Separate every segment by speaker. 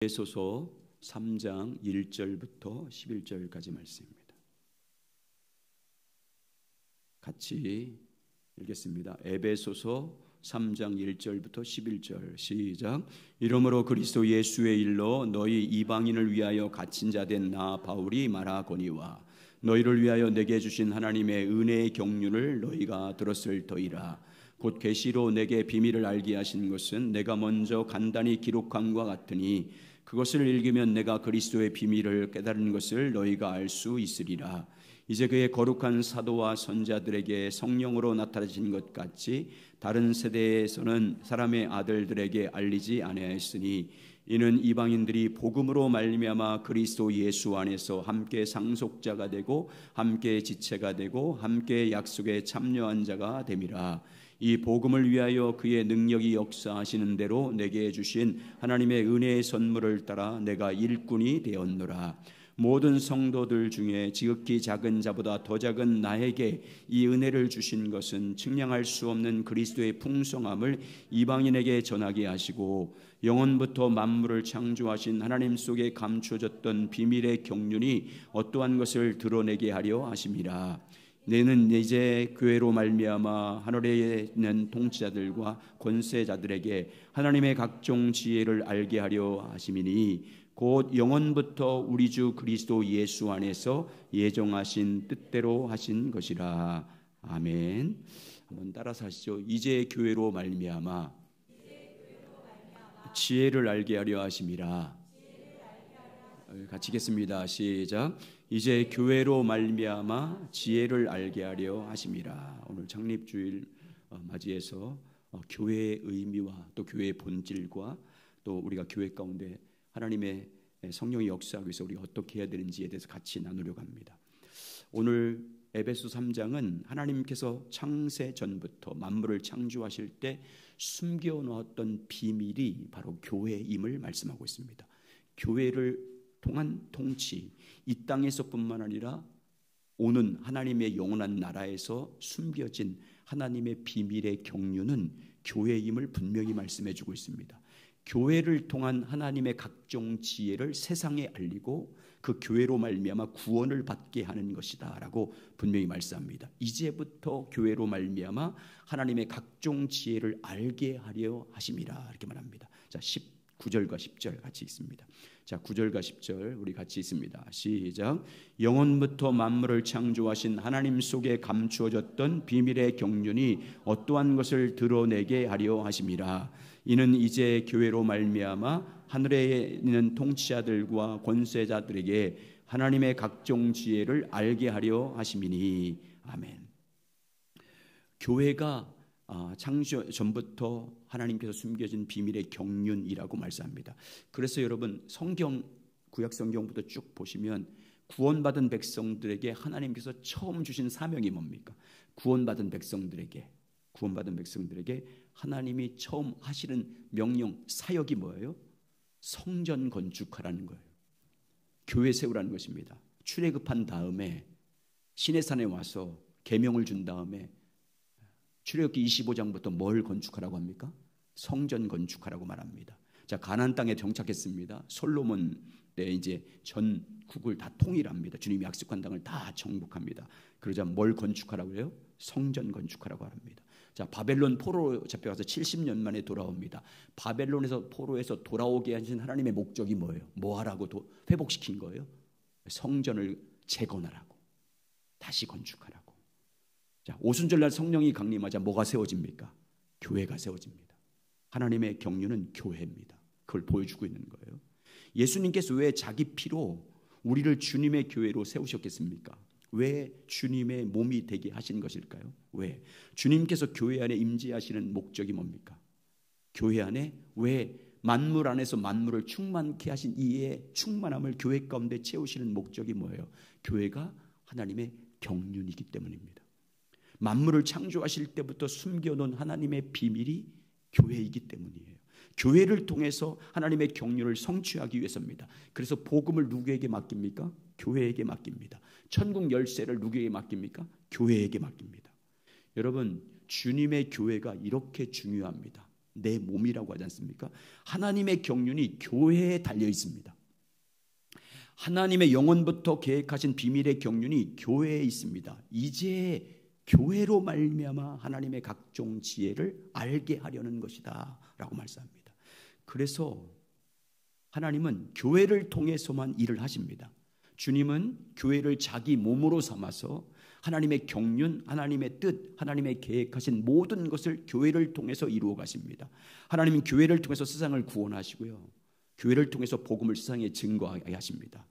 Speaker 1: 에베소서 3장 1절부터 11절까지 말씀입니다. 같이 읽겠습니다. 에베소서 3장 1절부터 11절 시작. 이러므로 그리스도 예수의 일로 너희 이방인을 위하여 갇힌 자 된 나 바울이 말하거니와 너희를 위하여 내게 주신 하나님의 은혜의 경륜을 너희가 들었을 터이라. 곧 계시로 내게 비밀을 알게 하신 것은 내가 먼저 간단히 기록함과 같으니 그것을 읽으면 내가 그리스도의 비밀을 깨달은 것을 너희가 알 수 있으리라. 이제 그의 거룩한 사도와 선자들에게 성령으로 나타나신 것 같이 다른 세대에서는 사람의 아들들에게 알리지 아니하였으니 이는 이방인들이 복음으로 말미암아 그리스도 예수 안에서 함께 상속자가 되고 함께 지체가 되고 함께 약속에 참여한 자가 됨이라. 이 복음을 위하여 그의 능력이 역사하시는 대로 내게 주신 하나님의 은혜의 선물을 따라 내가 일꾼이 되었노라. 모든 성도들 중에 지극히 작은 자보다 더 작은 나에게 이 은혜를 주신 것은 측량할 수 없는 그리스도의 풍성함을 이방인에게 전하게 하시고 영원부터 만물을 창조하신 하나님 속에 감추어졌던 비밀의 경륜이 어떠한 것을 드러내게 하려 하심이라. 너는 이제 교회로 말미암아 하늘에 있는 통치자들과 권세자들에게 하나님의 각종 지혜를 알게 하려 하심이니 곧 영원부터 우리 주 그리스도 예수 안에서 예정하신 뜻대로 하신 것이라. 아멘. 한번 따라서 하시죠. 이제 교회로 말미암아 지혜를 알게 하려 하심이라. 같이 읽겠습니다. 시작. 이제 교회로 말미암아 지혜를 알게 하려 하심이라. 오늘 창립주일 맞이해서 교회의 의미와 또 교회의 본질과 또 우리가 교회 가운데 하나님의 성령의 역사하기 위해서 우리가 어떻게 해야 되는지에 대해서 같이 나누려고 합니다. 오늘 에베소 3장은 하나님께서 창세 전부터 만물을 창조하실 때 숨겨놓았던 비밀이 바로 교회임을 말씀하고 있습니다. 교회를 통한 통치, 이 땅에서뿐만 아니라 오는 하나님의 영원한 나라에서 숨겨진 하나님의 비밀의 경륜은 교회임을 분명히 말씀해 주고 있습니다. 교회를 통한 하나님의 각종 지혜를 세상에 알리고 그 교회로 말미암아 구원을 받게 하는 것이다라고 분명히 말씀합니다. 이제부터 교회로 말미암아 하나님의 각종 지혜를 알게 하려 하심이라 이렇게 말합니다. 자, 9절과 10절 같이 읽습니다. 자, 9절과 10절 우리 같이 읽습니다. 시작. 영원부터 만물을 창조하신 하나님 속에 감추어졌던 비밀의 경륜이 어떠한 것을 드러내게 하려 하심이라. 이는 이제 교회로 말미암아 하늘에 있는 통치자들과 권세자들에게 하나님의 각종 지혜를 알게 하려 하심이니. 아멘. 교회가 창조 전부터 하나님께서 숨겨진 비밀의 경륜이라고 말씀합니다. 그래서 여러분 성경 구약 성경부터 쭉 보시면 구원받은 백성들에게 하나님께서 처음 주신 사명이 뭡니까? 구원받은 백성들에게 하나님이 처음 하시는 명령 사역이 뭐예요? 성전 건축하라는 거예요. 교회 세우라는 것입니다. 출애굽한 다음에 시내산에 와서 계명을 준 다음에 출애굽기 25장부터 뭘 건축하라고 합니까? 성전 건축하라고 말합니다. 자, 가나안 땅에 정착했습니다. 솔로몬 때 이제 전국을 다 통일합니다. 주님이 약속한 땅을 다 정복합니다. 그러자 뭘 건축하라고 해요? 성전 건축하라고 합니다. 자, 바벨론 포로 잡혀가서 70년 만에 돌아옵니다. 바벨론에서 포로에서 돌아오게 하신 하나님의 목적이 뭐예요? 뭐 하라고 회복시킨 거예요? 성전을 재건하라고, 다시 건축하라고. 자, 오순절날 성령이 강림하자 뭐가 세워집니까? 교회가 세워집니다. 하나님의 경륜은 교회입니다. 그걸 보여주고 있는 거예요. 예수님께서 왜 자기 피로 우리를 주님의 교회로 세우셨겠습니까? 왜 주님의 몸이 되게 하신 것일까요? 왜? 주님께서 교회 안에 임재하시는 목적이 뭡니까? 교회 안에 왜 만물 안에서 만물을 충만케 하신 이의 충만함을 교회 가운데 채우시는 목적이 뭐예요? 교회가 하나님의 경륜이기 때문입니다. 만물을 창조하실 때부터 숨겨놓은 하나님의 비밀이 교회이기 때문이에요. 교회를 통해서 하나님의 경륜을 성취하기 위해서입니다. 그래서 복음을 누구에게 맡깁니까? 교회에게 맡깁니다. 천국 열쇠를 누구에게 맡깁니까? 교회에게 맡깁니다. 여러분, 주님의 교회가 이렇게 중요합니다. 내 몸이라고 하지 않습니까? 하나님의 경륜이 교회에 달려 있습니다. 하나님의 영원부터 계획하신 비밀의 경륜이 교회에 있습니다. 이제 교회로 말미암아 하나님의 각종 지혜를 알게 하려는 것이다 라고 말씀합니다. 그래서 하나님은 교회를 통해서만 일을 하십니다. 주님은 교회를 자기 몸으로 삼아서 하나님의 경륜, 하나님의 뜻, 하나님의 계획하신 모든 것을 교회를 통해서 이루어 가십니다. 하나님은 교회를 통해서 세상을 구원하시고요, 교회를 통해서 복음을 세상에 증거하게 하십니다.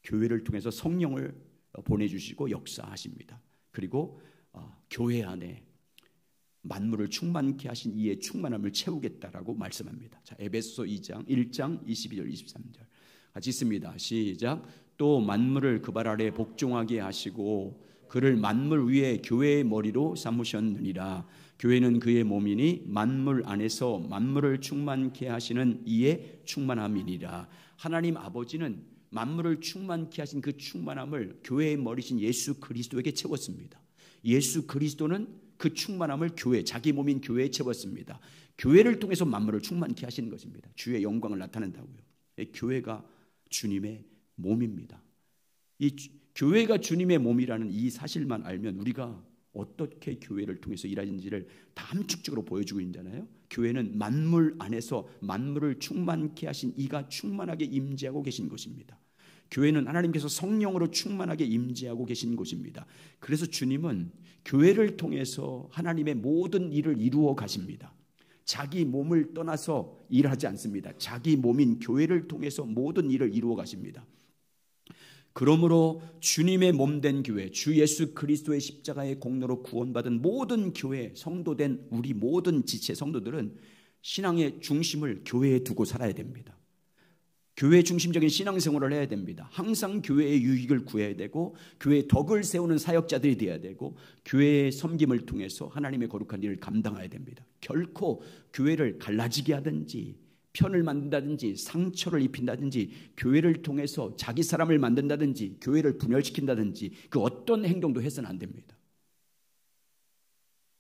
Speaker 1: 교회를 통해서 성령을 보내주시고 역사하십니다. 그리고 교회 안에 만물을 충만케 하신 이의 충만함을 채우겠다라고 말씀합니다. 자, 에베소서 2장 1장 22절 23절 같이 있습니다. 시작. 또 만물을 그 발 아래 복종하게 하시고 그를 만물 위에 교회의 머리로 삼으셨느니라. 교회는 그의 몸이니 만물 안에서 만물을 충만케 하시는 이의 충만함이니라. 하나님 아버지는 만물을 충만케 하신 그 충만함을 교회의 머리신 예수 그리스도에게 채웠습니다. 예수 그리스도는 그 충만함을 교회, 자기 몸인 교회에 채웠습니다. 교회를 통해서 만물을 충만케 하시는 것입니다. 주의 영광을 나타낸다고요. 교회가 주님의 몸입니다. 이 교회가 주님의 몸이라는 이 사실만 알면 우리가 어떻게 교회를 통해서 일하는지를 다 함축적으로 보여주고 있잖아요. 교회는 만물 안에서 만물을 충만케 하신 이가 충만하게 임재하고 계신 것입니다. 교회는 하나님께서 성령으로 충만하게 임재하고 계신 곳입니다. 그래서 주님은 교회를 통해서 하나님의 모든 일을 이루어 가십니다. 자기 몸을 떠나서 일하지 않습니다. 자기 몸인 교회를 통해서 모든 일을 이루어 가십니다. 그러므로 주님의 몸된 교회, 주 예수 그리스도의 십자가의 공로로 구원받은 모든 교회, 성도된 우리 모든 지체 성도들은 신앙의 중심을 교회에 두고 살아야 됩니다. 교회 중심적인 신앙생활을 해야 됩니다. 항상 교회의 유익을 구해야 되고 교회의 덕을 세우는 사역자들이 되어야 되고 교회의 섬김을 통해서 하나님의 거룩한 일을 감당해야 됩니다. 결코 교회를 갈라지게 하든지 편을 만든다든지 상처를 입힌다든지 교회를 통해서 자기 사람을 만든다든지 교회를 분열시킨다든지 그 어떤 행동도 해서는 안 됩니다.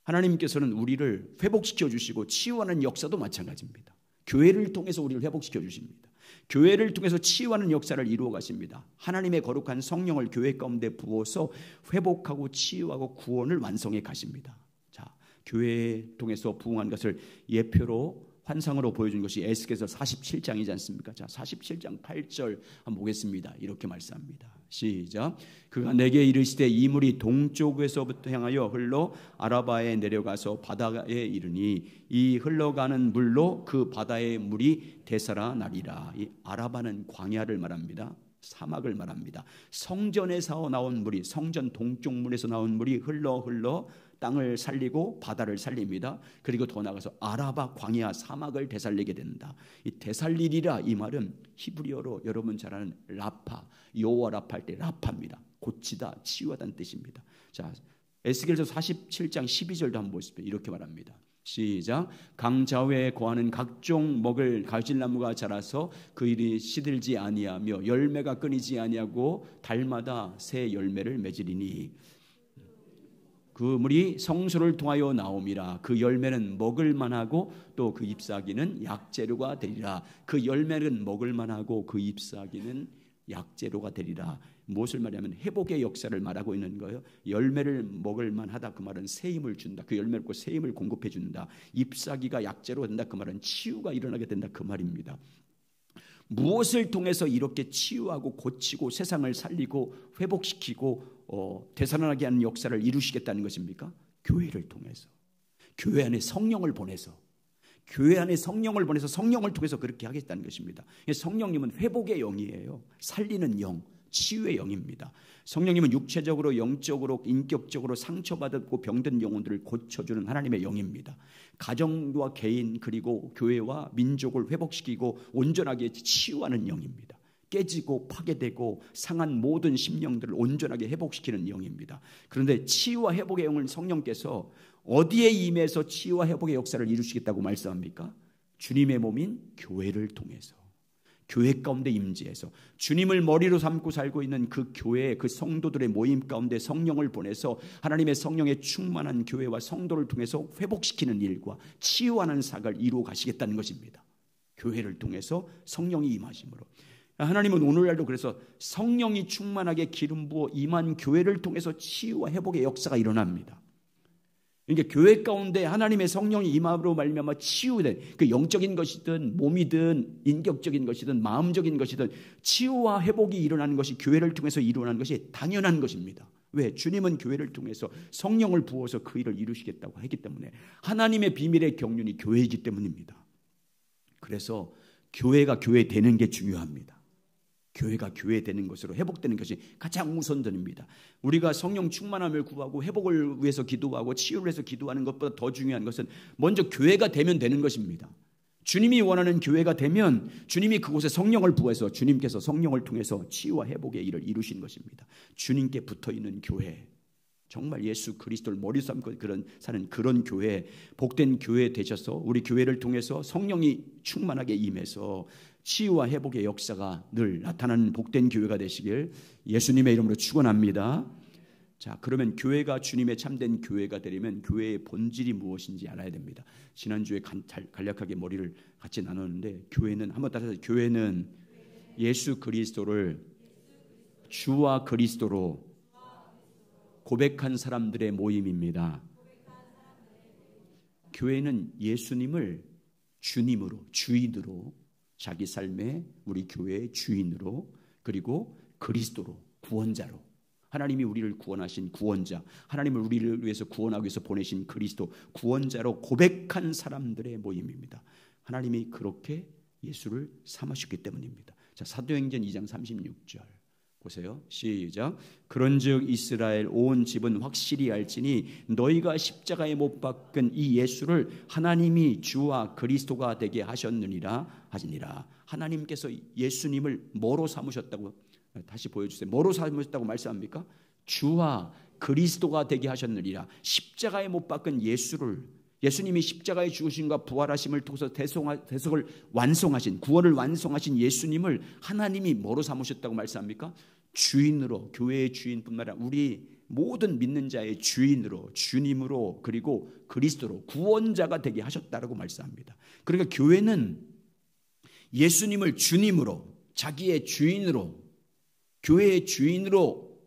Speaker 1: 하나님께서는 우리를 회복시켜 주시고 치유하는 역사도 마찬가지입니다. 교회를 통해서 우리를 회복시켜 주십니다. 교회를 통해서 치유하는 역사를 이루어 가십니다. 하나님의 거룩한 성령을 교회 가운데 부어서 회복하고 치유하고 구원을 완성해 가십니다. 자, 교회에 통해서 부흥한 것을 예표로 환상으로 보여준 것이 에스겔서 47장이지 않습니까? 자, 47장 8절 한번 보겠습니다. 이렇게 말씀합니다. 시작. 그가 내게 이르시되 이 물이 동쪽에서부터 향하여 흘러 아라바에 내려가서 바다에 이르니 이 흘러가는 물로 그 바다의 물이 되살아나리라. 이 아라바는 광야를 말합니다. 사막을 말합니다. 성전에서 나온 물이, 성전 동쪽 문에서 나온 물이 흘러 땅을 살리고 바다를 살립니다. 그리고 더 나아가서 아라바 광야 사막을 되살리게 된다. 이 되살리리라 이 말은 히브리어로 여러분 잘 아는 라파, 여호와 라파 할 때 라파입니다. 고치다, 치유하다는 뜻입니다. 자, 에스겔서 47장 12절도 한번 보십시오. 이렇게 말합니다. 시작. 강 좌우에 거하는 각종 먹을 가질나무가 자라서 그 일이 시들지 아니하며 열매가 끊이지 아니하고 달마다 새 열매를 맺으리니 그 물이 성소를 통하여 나옴이라. 그 열매는 먹을 만하고 또 그 잎사귀는 약재료가 되리라. 그 열매는 먹을 만하고 그 잎사귀는 약재료가 되리라. 무엇을 말하면 회복의 역사를 말하고 있는 거예요. 열매를 먹을 만하다 그 말은 새 힘을 준다. 그 열매를 먹고 새 힘을 공급해 준다. 잎사귀가 약재료가 된다 그 말은 치유가 일어나게 된다 그 말입니다. 무엇을 통해서 이렇게 치유하고 고치고 세상을 살리고 회복시키고 되살아나게 하는 역사를 이루시겠다는 것입니까? 교회를 통해서, 교회 안에 성령을 보내서, 교회 안에 성령을 보내서 성령을 통해서 그렇게 하겠다는 것입니다. 성령님은 회복의 영이에요. 살리는 영, 치유의 영입니다. 성령님은 육체적으로, 영적으로, 인격적으로 상처받았고 병든 영혼들을 고쳐주는 하나님의 영입니다. 가정과 개인 그리고 교회와 민족을 회복시키고 온전하게 치유하는 영입니다. 깨지고 파괴되고 상한 모든 심령들을 온전하게 회복시키는 영입니다. 그런데 치유와 회복의 영을 성령께서 어디에 임해서 치유와 회복의 역사를 이루시겠다고 말씀합니까? 주님의 몸인 교회를 통해서. 교회 가운데 임재해서 주님을 머리로 삼고 살고 있는 그 교회, 그 성도들의 모임 가운데 성령을 보내서 하나님의 성령에 충만한 교회와 성도를 통해서 회복시키는 일과 치유하는 사역을 이루어 가시겠다는 것입니다. 교회를 통해서 성령이 임하심으로. 하나님은 오늘날도 그래서 성령이 충만하게 기름 부어 임한 교회를 통해서 치유와 회복의 역사가 일어납니다. 그러니까 교회 가운데 하나님의 성령이 임함으로 말미암아 치유된 그 영적인 것이든 몸이든 인격적인 것이든 마음적인 것이든 치유와 회복이 일어나는 것이 교회를 통해서 일어나는 것이 당연한 것입니다. 왜? 주님은 교회를 통해서 성령을 부어서 그 일을 이루시겠다고 했기 때문에 하나님의 비밀의 경륜이 교회이기 때문입니다. 그래서 교회가 교회 되는 게 중요합니다. 교회가 교회 되는 것으로 회복되는 것이 가장 우선전입니다. 우리가 성령 충만함을 구하고 회복을 위해서 기도하고 치유를 해서 기도하는 것보다 더 중요한 것은 먼저 교회가 되면 되는 것입니다. 주님이 원하는 교회가 되면 주님이 그곳에 성령을 부어서 주님께서 성령을 통해서 치유와 회복의 일을 이루신 것입니다. 주님께 붙어있는 교회, 정말 예수 그리스도를 머리 삼고 사는 그런 교회, 복된 교회 되셔서 우리 교회를 통해서 성령이 충만하게 임해서 치유와 회복의 역사가 늘 나타나는 복된 교회가 되시길 예수님의 이름으로 축원합니다. 자, 그러면 교회가 주님의 참된 교회가 되려면 교회의 본질이 무엇인지 알아야 됩니다. 지난주에 간략하게 머리를 같이 나눴는데 교회는 한번 따라서 교회는 예수 그리스도를 주와 그리스도로 고백한 사람들의 모임입니다. 교회는 예수님을 주님으로, 주인으로, 자기 삶의 우리 교회의 주인으로, 그리고 그리스도로, 구원자로, 하나님이 우리를 구원하신 구원자, 하나님을 우리를 위해서 구원하기 위해서 보내신 그리스도, 구원자로 고백한 사람들의 모임입니다. 하나님이 그렇게 예수를 삼으셨기 때문입니다. 자, 사도행전 2장 36절 보세요. 시작. 그런즉 이스라엘 온 집은 확실히 알지니 너희가 십자가에 못 박은 이 예수를 하나님이 주와 그리스도가 되게 하셨느니라 하시니라. 하나님께서 예수님을 뭐로 삼으셨다고 다시 보여주세요. 뭐로 삼으셨다고 말씀합니까? 주와 그리스도가 되게 하셨느니라. 십자가에 못 박은 예수를, 예수님이 십자가에 죽으심과 부활하심을 통해서 대속을 완성하신, 구원을 완성하신 예수님을 하나님이 뭐로 삼으셨다고 말씀합니까? 주인으로, 교회의 주인뿐만 아니라 우리 모든 믿는 자의 주인으로, 주님으로, 그리고 그리스도로, 구원자가 되게 하셨다라고 말씀합니다. 그러니까 교회는 예수님을 주님으로, 자기의 주인으로, 교회의 주인으로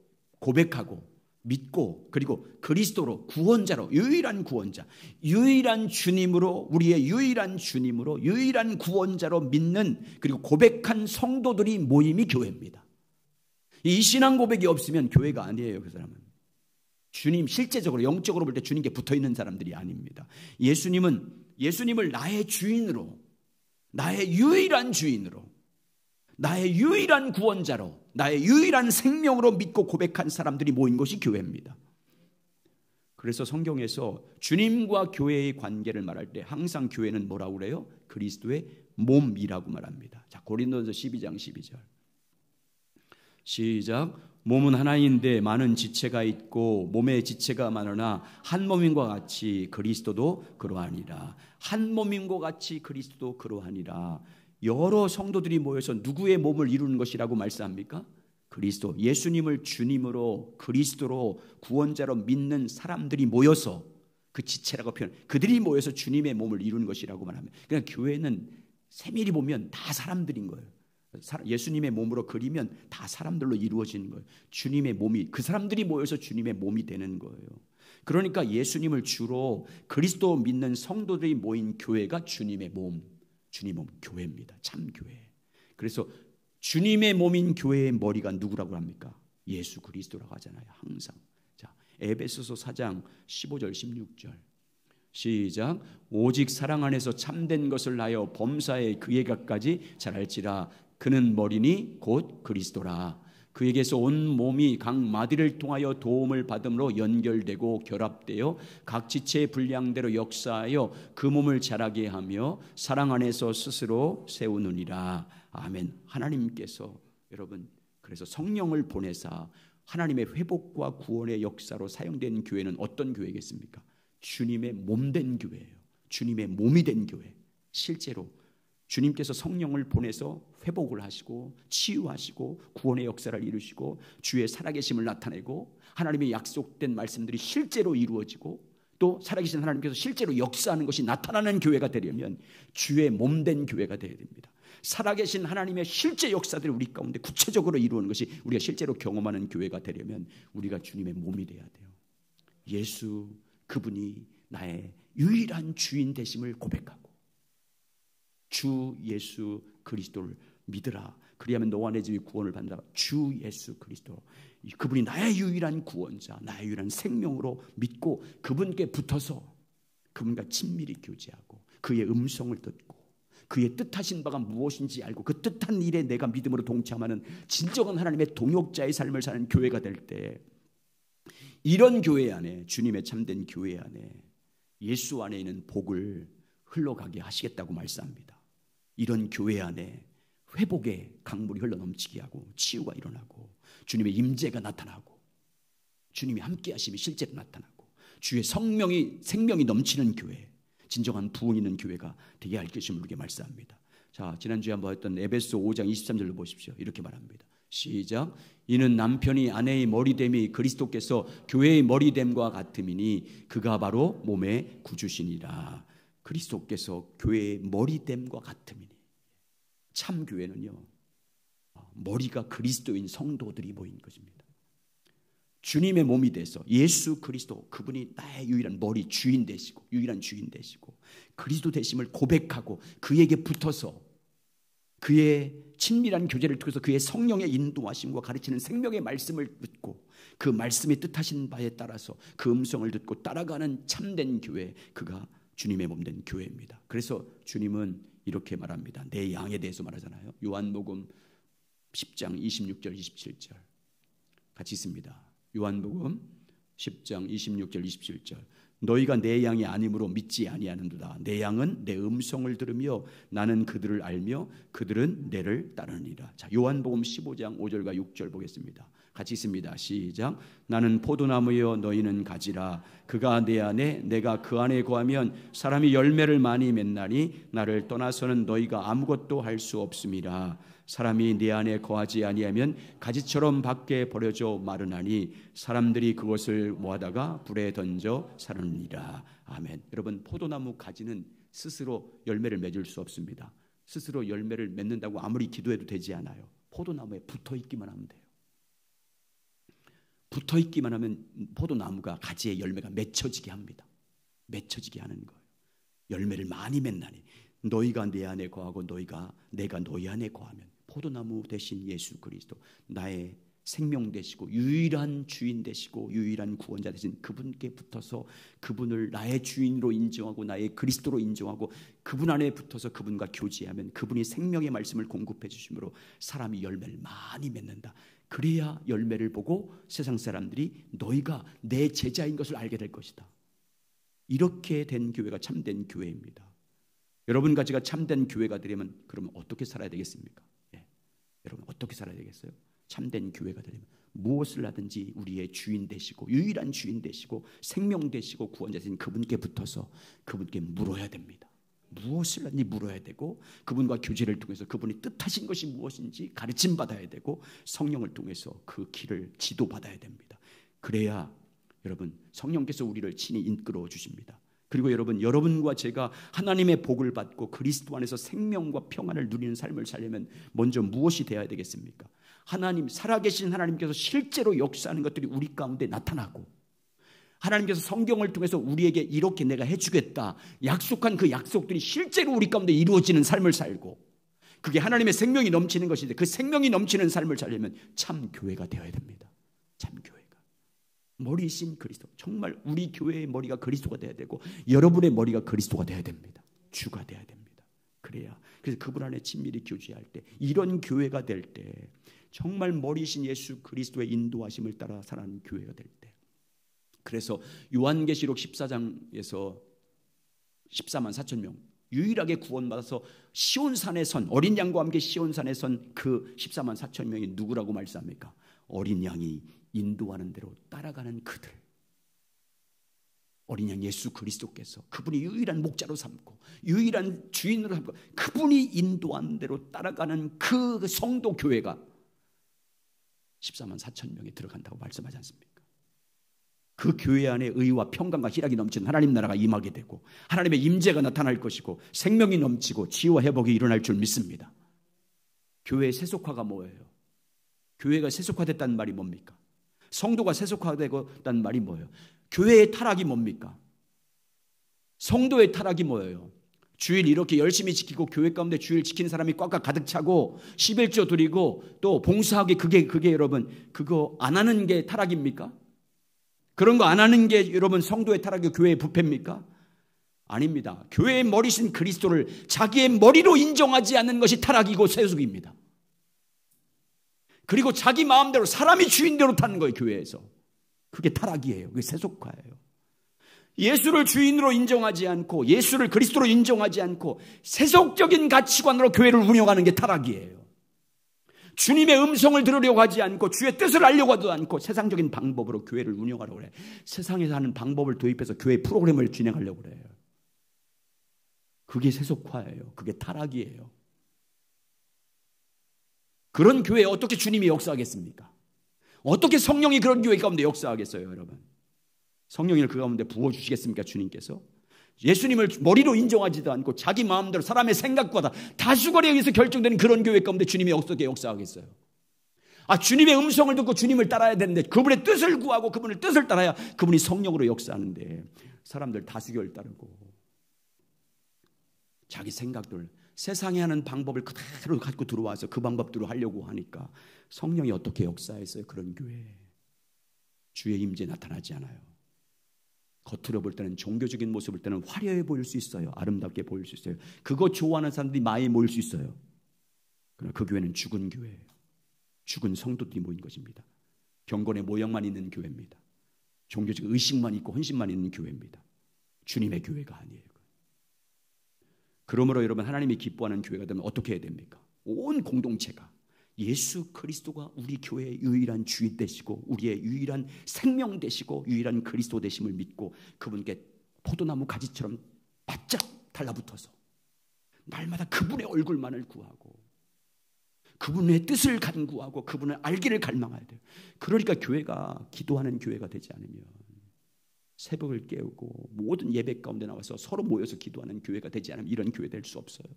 Speaker 1: 고백하고 믿고, 그리고 그리스도로, 구원자로, 유일한 구원자, 유일한 주님으로, 우리의 유일한 주님으로, 유일한 구원자로 믿는, 그리고 고백한 성도들이 모임이 교회입니다. 이 신앙 고백이 없으면 교회가 아니에요. 그 사람은 주님, 실제적으로 영적으로 볼 때 주님께 붙어있는 사람들이 아닙니다. 예수님을 나의 주인으로, 나의 유일한 주인으로, 나의 유일한 구원자로, 나의 유일한 생명으로 믿고 고백한 사람들이 모인 것이 교회입니다. 그래서 성경에서 주님과 교회의 관계를 말할 때 항상 교회는 뭐라고 그래요? 그리스도의 몸이라고 말합니다. 자, 고린도전서 12장 12절 시작. 몸은 하나인데 많은 지체가 있고 몸의 지체가 많으나 한 몸인과 같이 그리스도도 그러하니라. 한 몸인과 같이 그리스도도 그러하니라. 여러 성도들이 모여서 누구의 몸을 이루는 것이라고 말씀합니까? 그리스도, 예수님을 주님으로, 그리스도로, 구원자로 믿는 사람들이 모여서, 그 지체라고 표현, 그들이 모여서 주님의 몸을 이루는 것이라고 말합니다. 그냥 교회는 세밀히 보면 다 사람들인 거예요. 예수님의 몸으로 그리면 다 사람들로 이루어지는 거예요. 주님의 몸이, 그 사람들이 모여서 주님의 몸이 되는 거예요. 그러니까 예수님을 주로 그리스도 믿는 성도들이 모인 교회가 주님의 몸, 주님의 몸, 교회입니다. 참 교회. 그래서 주님의 몸인 교회의 머리가 누구라고 합니까? 예수 그리스도라고 하잖아요. 항상. 자, 에베소서 4장 15절 16절 시작. 오직 사랑 안에서 참된 것을 하여 범사에 그에게까지 자랄지라. 그는 머리니 곧 그리스도라. 그에게서 온 몸이 각 마디를 통하여 도움을 받음으로 연결되고 결합되어 각 지체의 분량대로 역사하여 그 몸을 자라게 하며 사랑 안에서 스스로 세우느니라. 아멘. 하나님께서 여러분, 그래서 성령을 보내사 하나님의 회복과 구원의 역사로 사용된 교회는 어떤 교회겠습니까? 주님의 몸 된 교회예요. 주님의 몸이 된 교회. 실제로 주님께서 성령을 보내서 회복을 하시고 치유하시고 구원의 역사를 이루시고 주의 살아계심을 나타내고 하나님의 약속된 말씀들이 실제로 이루어지고 또 살아계신 하나님께서 실제로 역사하는 것이 나타나는 교회가 되려면 주의 몸된 교회가 되어야 됩니다. 살아계신 하나님의 실제 역사들이 우리 가운데 구체적으로 이루어지는 것이 우리가 실제로 경험하는 교회가 되려면 우리가 주님의 몸이 돼야 돼요. 예수 그분이 나의 유일한 주인 되심을 고백하고 주 예수 그리스도를 믿으라. 그리하면 너와 내 집이 구원을 받는다. 주 예수 그리스도 그분이 나의 유일한 구원자, 나의 유일한 생명으로 믿고 그분께 붙어서 그분과 친밀히 교제하고 그의 음성을 듣고 그의 뜻하신 바가 무엇인지 알고 그 뜻한 일에 내가 믿음으로 동참하는 진정한 하나님의 동역자의 삶을 사는 교회가 될 때, 이런 교회 안에, 주님의 참된 교회 안에 예수 안에 있는 복을 흘러가게 하시겠다고 말씀합니다. 이런 교회 안에 회복의 강물이 흘러넘치게 하고 치유가 일어나고 주님의 임재가 나타나고 주님이 함께 하심이 실제로 나타나고 주의 생명이 넘치는 교회, 진정한 부흥 있는 교회가 되게 할 것임을 우리에게 말씀합니다. 자, 지난주에 한번 했던 에베소 5장 23절로 보십시오. 이렇게 말합니다. 시작. 이는 남편이 아내의 머리됨이 그리스도께서 교회의 머리됨과 같음이니 그가 바로 몸의 구주시니라. 그리스도께서 교회의 머리됨과 같음이니, 참 교회는요 머리가 그리스도인 성도들이 모인 것입니다. 주님의 몸이 돼서 예수 그리스도 그분이 나의 유일한 머리 주인 되시고 유일한 주인 되시고 그리스도 되심을 고백하고 그에게 붙어서 그의 친밀한 교제를 통해서 그의 성령의 인도하심과 가르치는 생명의 말씀을 듣고 그 말씀이 뜻하신 바에 따라서 그 음성을 듣고 따라가는 참된 교회, 그가 주님의 몸된 교회입니다. 그래서 주님은 이렇게 말합니다. 내 양에 대해서 말하잖아요. 요한복음 10장 26절 27절 같이 있습니다. 요한복음 10장 26절 27절 너희가 내 양이 아님으로 믿지 아니하는도다. 내 양은 내 음성을 들으며 나는 그들을 알며 그들은 내를 따르니라. 자, 요한복음 15장 5절과 6절 보겠습니다. 같이 있습니다. 시작. 나는 포도나무여 너희는 가지라. 그가 내 안에 내가 그 안에 거하면 사람이 열매를 많이 맺나니 나를 떠나서는 너희가 아무것도 할 수 없음이라. 사람이 내 안에 거하지 아니하면 가지처럼 밖에 버려져 마르나니 사람들이 그것을 모아다가 불에 던져 사르니라. 아멘. 여러분, 포도나무 가지는 스스로 열매를 맺을 수 없습니다. 스스로 열매를 맺는다고 아무리 기도해도 되지 않아요. 포도나무에 붙어있기만 하면 돼요. 붙어있기만 하면 포도나무가 가지에 열매가 맺혀지게 합니다. 맺혀지게 하는 거예요. 열매를 많이 맺나니 너희가 내 안에 거하고 내가 너희 안에 거하면, 포도나무 대신 예수 그리스도 나의 생명 되시고 유일한 주인 되시고 유일한 구원자 되신 그분께 붙어서 그분을 나의 주인으로 인정하고 나의 그리스도로 인정하고 그분 안에 붙어서 그분과 교제하면 그분이 생명의 말씀을 공급해 주심으로 사람이 열매를 많이 맺는다. 그래야 열매를 보고 세상 사람들이 너희가 내 제자인 것을 알게 될 것이다. 이렇게 된 교회가 참된 교회입니다. 여러분과 제가 참된 교회가 되려면 그러면 어떻게 살아야 되겠습니까? 여러분 어떻게 살아야 되겠어요? 참된 교회가 되려면 무엇을 하든지 우리의 주인 되시고 유일한 주인 되시고 생명 되시고 구원자 되신 그분께 붙어서 그분께 물어야 됩니다. 무엇을 하든지 물어야 되고 그분과 교제를 통해서 그분이 뜻하신 것이 무엇인지 가르침 받아야 되고 성령을 통해서 그 길을 지도받아야 됩니다. 그래야 여러분 성령께서 우리를 친히 이끌어 주십니다. 그리고 여러분과 제가 하나님의 복을 받고 그리스도 안에서 생명과 평안을 누리는 삶을 살려면 먼저 무엇이 되어야 되겠습니까? 하나님, 살아계신 하나님께서 실제로 역사하는 것들이 우리 가운데 나타나고 하나님께서 성경을 통해서 우리에게 이렇게 내가 해주겠다 약속한 그 약속들이 실제로 우리 가운데 이루어지는 삶을 살고 그게 하나님의 생명이 넘치는 것인데 그 생명이 넘치는 삶을 살려면 참 교회가 되어야 됩니다. 참 교회가. 머리이신 그리스도. 정말 우리 교회의 머리가 그리스도가 되어야 되고 여러분의 머리가 그리스도가 되어야 됩니다. 주가 되어야 됩니다. 그래야 그래서 그분 안에 친밀히 교제할 때 이런 교회가 될 때 정말 머리이신 예수 그리스도의 인도하심을 따라 살아가는 교회가 될 때 그래서 요한계시록 14장에서 14만 4천 명 유일하게 구원받아서 시온산에 선 어린 양과 함께 시온산에 선 그 14만 4천 명이 누구라고 말씀합니까? 어린 양이 인도하는 대로 따라가는 그들. 어린 양 예수 그리스도께서 그분이 유일한 목자로 삼고 유일한 주인으로 삼고 그분이 인도한 대로 따라가는 그 성도 교회가 14만 4천 명이 들어간다고 말씀하지 않습니까? 그 교회 안에 의와 평강과 희락이 넘치는 하나님 나라가 임하게 되고 하나님의 임재가 나타날 것이고 생명이 넘치고 치유와 회복이 일어날 줄 믿습니다. 교회의 세속화가 뭐예요? 교회가 세속화됐다는 말이 뭡니까? 성도가 세속화되고다는 말이 뭐예요? 교회의 타락이 뭡니까? 성도의 타락이 뭐예요? 주일 이렇게 열심히 지키고 교회 가운데 주일 지키는 사람이 꽉꽉 가득 차고 11조 드리고 또 봉사하기 그게 여러분 그거 안 하는 게 타락입니까? 그런 거 안 하는 게 여러분 성도의 타락이 교회의 부패입니까? 아닙니다. 교회의 머리신 그리스도를 자기의 머리로 인정하지 않는 것이 타락이고 세속입니다. 그리고 자기 마음대로 사람이 주인대로 타는 거예요. 교회에서. 그게 타락이에요. 그게 세속화예요. 예수를 주인으로 인정하지 않고 예수를 그리스도로 인정하지 않고 세속적인 가치관으로 교회를 운영하는 게 타락이에요. 주님의 음성을 들으려고 하지 않고 주의 뜻을 알려고 하지 않고 세상적인 방법으로 교회를 운영하려고 그래. 세상에서 하는 방법을 도입해서 교회 프로그램을 진행하려고 그래요. 그게 세속화예요. 그게 타락이에요. 그런 교회에 어떻게 주님이 역사하겠습니까? 어떻게 성령이 그런 교회 가운데 역사하겠어요, 여러분? 성령을 그 가운데 부어주시겠습니까, 주님께서? 예수님을 머리로 인정하지도 않고 자기 마음대로 사람의 생각과 다수결에 의해서 결정되는 그런 교회 가운데 주님이 어떻게 역사하겠어요? 주님의 음성을 듣고 주님을 따라야 되는데 그분의 뜻을 구하고 그분의 뜻을 따라야 그분이 성령으로 역사하는데 사람들 다수결 따르고 자기 생각들 세상에 하는 방법을 그대로 갖고 들어와서 그 방법대로 하려고 하니까 성령이 어떻게 역사했어요? 그런 교회에 주의 임재 나타나지 않아요. 겉으로 볼 때는 종교적인 모습을 때는 화려해 보일 수 있어요. 아름답게 보일 수 있어요. 그거 좋아하는 사람들이 많이 모일 수 있어요. 그러나 그 교회는 죽은 교회예요. 죽은 성도들이 모인 것입니다. 경건의 모양만 있는 교회입니다. 종교적 의식만 있고 헌신만 있는 교회입니다. 주님의 교회가 아니에요. 그러므로 여러분 하나님이 기뻐하는 교회가 되면 어떻게 해야 됩니까? 온 공동체가 예수 그리스도가 우리 교회의 유일한 주인 되시고 우리의 유일한 생명 되시고 유일한 그리스도 되심을 믿고 그분께 포도나무 가지처럼 바짝 달라붙어서 날마다 그분의 얼굴만을 구하고 그분의 뜻을 간구하고 그분을 알기를 갈망해야 돼요. 그러니까 교회가 기도하는 교회가 되지 않으면 새벽을 깨우고 모든 예배 가운데 나와서 서로 모여서 기도하는 교회가 되지 않으면 이런 교회 될 수 없어요.